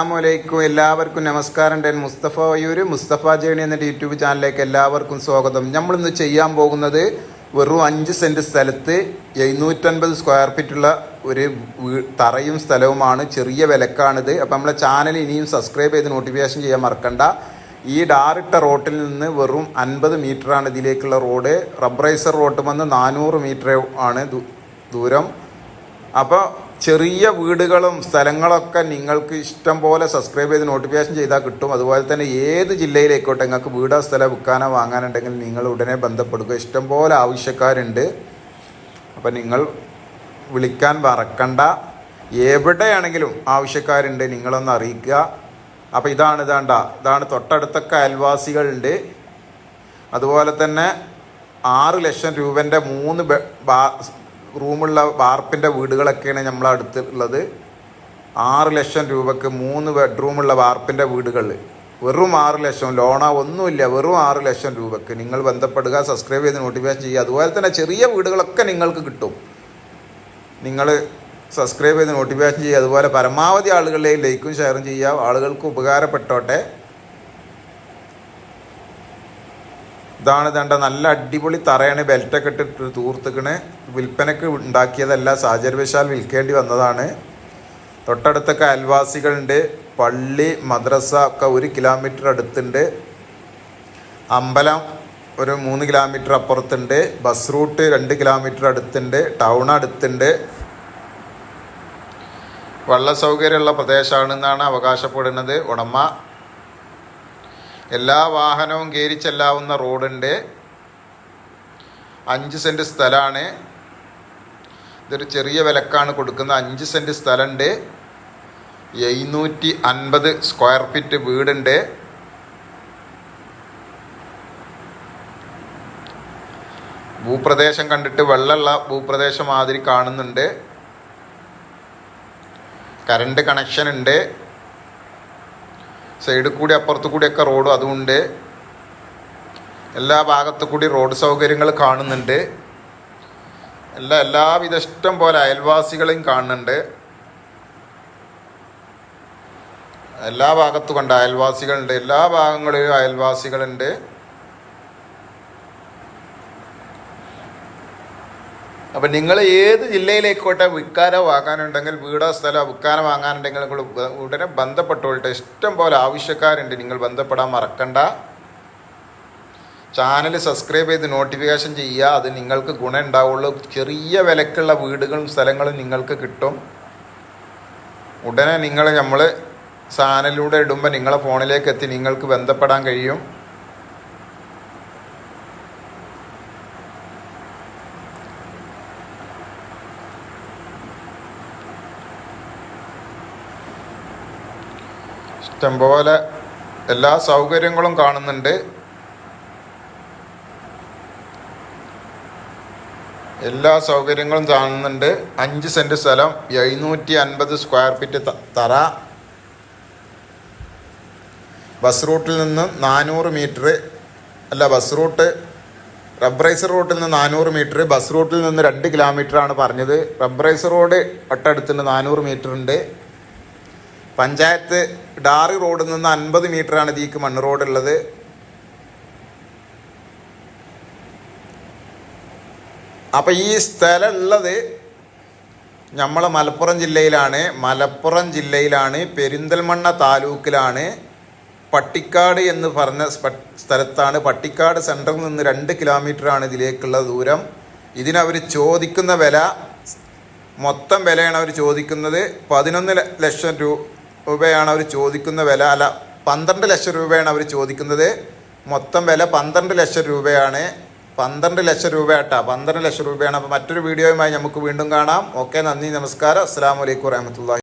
അസ്സലാമലൈക്കും. എല്ലാവർക്കും നമസ്കാരം. ഞാൻ മുസ്തഫ വയ്യൂര്, മുസ്തഫ ജേണി എന്ന യൂട്യൂബ് ചാനലിലേക്ക് എല്ലാവർക്കും സ്വാഗതം. നമ്മളിന്ന് ചെയ്യാൻ പോകുന്നത് വെറും 5 സെൻറ്റ് സ്ഥലത്ത് 750 സ്ക്വയർ ഫീറ്റുള്ള ഒരു തറയും സ്ഥലവുമാണ്. ചെറിയ വിലക്കാണിത്. അപ്പം നമ്മളെ ചാനൽ ഇനിയും സബ്സ്ക്രൈബ് ചെയ്ത് നോട്ടിഫിക്കേഷൻ ചെയ്യാൻ മറക്കണ്ട. ഈ ഡാറിട്ട റോട്ടിൽ നിന്ന് വെറും 50 മീറ്ററാണ് ഇതിലേക്കുള്ള റോഡ്. റബ്ബറൈസർ റോഡ് വന്ന് 400 മീറ്റർ ആണ് ദൂരം. അപ്പോൾ ചെറിയ വീടുകളും സ്ഥലങ്ങളൊക്കെ നിങ്ങൾക്ക് ഇഷ്ടം പോലെ സബ്സ്ക്രൈബ് ചെയ്ത് നോട്ടിഫിക്കേഷൻ ചെയ്താൽ കിട്ടും. അതുപോലെ തന്നെ ഏത് ജില്ലയിലേക്കോട്ടെ നിങ്ങൾക്ക് വീടോ സ്ഥലം വിൽക്കാനോ വാങ്ങാനുണ്ടെങ്കിൽ നിങ്ങൾ ഉടനെ ബന്ധപ്പെടുക. ഇഷ്ടം പോലെ ആവശ്യക്കാരുണ്ട്. അപ്പം നിങ്ങൾ വിളിക്കാൻ മറക്കണ്ട. എവിടെയാണെങ്കിലും ആവശ്യക്കാരുണ്ട്, നിങ്ങളൊന്ന് അറിയിക്കുക. അപ്പോൾ ഇതാണ് തൊട്ടടുത്തൊക്കെ അയൽവാസികളുണ്ട്. അതുപോലെ തന്നെ 6 ലക്ഷം രൂപൻ്റെ 3 റൂമുള്ള വാർപ്പിൻ്റെ വീടുകളൊക്കെയാണ് നമ്മളെ അടുത്തുള്ളത്. 6 ലക്ഷം രൂപക്ക് 3 ബെഡ്റൂമുള്ള വാർപ്പിൻ്റെ വീടുകൾ വെറും 6 ലക്ഷം. ലോണോ ഒന്നുമില്ല, വെറും 6 ലക്ഷം രൂപക്ക് നിങ്ങൾ ബന്ധപ്പെടുക. സബ്സ്ക്രൈബ് ചെയ്ത് നോട്ടിഫിക്കേഷൻ ചെയ്യുക. അതുപോലെ തന്നെ ചെറിയ വീടുകളൊക്കെ നിങ്ങൾക്ക് കിട്ടും. നിങ്ങൾ സബ്സ്ക്രൈബ് ചെയ്ത് നോട്ടിഫിക്കേഷൻ ചെയ്യുക. അതുപോലെ പരമാവധി ആളുകളിലേക്ക് ലൈക്കും ഷെയറും ചെയ്യുക. ആളുകൾക്ക് ഉപകാരപ്പെട്ടോട്ടെ. ഇതാണ് നല്ല അടിപൊളി തറയാണ്. ബെൽറ്റൊക്കെ ഇട്ടിട്ട് തൂർത്തിക്കണ്. വിൽപ്പനക്ക് ഉണ്ടാക്കിയതല്ല, സാഹചര്യവശാൽ വിൽക്കേണ്ടി വന്നതാണ്. തൊട്ടടുത്തൊക്കെ അയൽവാസികളുണ്ട്. പള്ളി, മദ്രസ ഒക്കെ 1 കിലോമീറ്റർ അടുത്തുണ്ട്. അമ്പലം ഒരു 3 കിലോമീറ്റർ അപ്പുറത്തുണ്ട്. ബസ് റൂട്ട് 2 കിലോമീറ്റർ അടുത്തുണ്ട്. ടൗൺ അടുത്തുണ്ട്. വെള്ള സൗകര്യമുള്ള പ്രദേശമാണെന്നാണ് അവകാശപ്പെടുന്നത് ഉടമ. എല്ലാ വാഹനവും കയറി ചെല്ലാവുന്ന റോഡുണ്ട്. 5 സെൻറ്റ് സ്ഥലമാണ്. ഇതൊരു ചെറിയ വിലക്കാണ് കൊടുക്കുന്നത്. 5 സെൻറ്റ് സ്ഥലമുണ്ട്. 750 സ്ക്വയർ ഫീറ്റ് വീടുണ്ട്. ഭൂപ്രദേശം കണ്ടിട്ട് വെള്ളമുള്ള ഭൂപ്രദേശം മാതിരി കാണുന്നുണ്ട്. കറണ്ട് കണക്ഷൻ ഉണ്ട്. സൈഡിൽ കൂടി അപ്പുറത്തു കൂടിയൊക്കെ റോഡും അതുമുണ്ട്. എല്ലാ ഭാഗത്തു കൂടി റോഡ് സൗകര്യങ്ങൾ കാണുന്നുണ്ട്. എല്ലാവിധ ഇഷ്ടം പോലെ അയൽവാസികളെയും കാണുന്നുണ്ട്. എല്ലാ ഭാഗത്തും കണ്ട അയൽവാസികളുണ്ട്. എല്ലാ ഭാഗങ്ങളിലും അയൽവാസികളുണ്ട്. അപ്പം നിങ്ങൾ ഏത് ജില്ലയിലേക്കോട്ടെ വിൽക്കാനോ വാങ്ങാനുണ്ടെങ്കിൽ, വീടോ സ്ഥലമോ വിൽക്കാനോ വാങ്ങാനുണ്ടെങ്കിൽ നിങ്ങൾ ഉടനെ ബന്ധപ്പെട്ടോട്ടെ. ഇഷ്ടം പോലെ ആവശ്യക്കാരുണ്ട്. നിങ്ങൾ ബന്ധപ്പെടാൻ മറക്കണ്ട. ചാനൽ സബ്സ്ക്രൈബ് ചെയ്ത് നോട്ടിഫിക്കേഷൻ ചെയ്യുക. അത് നിങ്ങൾക്ക് ഗുണം ഉണ്ടാവുള്ളൂ. ചെറിയ വിലക്കുള്ള വീടുകളും സ്ഥലങ്ങളും നിങ്ങൾക്ക് കിട്ടും. ഉടനെ നമ്മൾ ചാനലിലൂടെ ഇടുമ്പോൾ നിങ്ങളെ ഫോണിലേക്ക് എത്തി നിങ്ങൾക്ക് ബന്ധപ്പെടാൻ കഴിയും. ഇഷ്ടംപോലെ എല്ലാ സൗകര്യങ്ങളും കാണുന്നുണ്ട്. എല്ലാ സൗകര്യങ്ങളും കാണുന്നുണ്ട്. 5 സെൻറ്റ് സ്ഥലം, 750 സ്ക്വയർ ഫീറ്റ് തറ. ബസ് റൂട്ടിൽ നിന്ന് 400 മീറ്റർ റബ്ബറൈസർ റോഡിൽ നിന്ന് 400 മീറ്റർ, ബസ് റൂട്ടിൽ നിന്ന് 2 കിലോമീറ്ററാണ് പറഞ്ഞത്. റബ്ബറൈസർ റോഡ് തൊട്ടടുത്തുണ്ട്, 400 മീറ്റർ ഉണ്ട്. പഞ്ചായത്ത് ഡാറി റോഡിൽ നിന്ന് 50 മീറ്ററാണ് ഇതിക്ക് മണ്ണ് റോഡുള്ളത്. അപ്പം ഈ സ്ഥലം ഉള്ളത് നമ്മളെ മലപ്പുറം ജില്ലയിലാണ്. പെരിന്തൽമണ്ണ താലൂക്കിലാണ്. പട്ടിക്കാട് എന്ന് പറഞ്ഞ സ്ഥലത്താണ്. പട്ടിക്കാട് സെൻറ്ററിൽ നിന്ന് 2 കിലോമീറ്ററാണ് ഇതിലേക്കുള്ള ദൂരം. ഇതിനവർ ചോദിക്കുന്ന വില, മൊത്തം വിലയാണ് അവർ ചോദിക്കുന്നത്. 11 ലക്ഷം രൂപയാണ് അവർ ചോദിക്കുന്ന വില. 12 ലക്ഷം രൂപയാണ് അവർ ചോദിക്കുന്നത്. മൊത്തം വില 12 ലക്ഷം രൂപയാണ്. 12 ലക്ഷം രൂപ കേട്ടോ, 12 ലക്ഷം രൂപയാണ്. അപ്പോൾ മറ്റൊരു വീഡിയോയുമായി നമുക്ക് വീണ്ടും കാണാം. ഓക്കെ, നന്ദി, നമസ്കാരം. അസ്സലാമു അലൈക്കും വറഹ്മത്തുള്ളാഹി.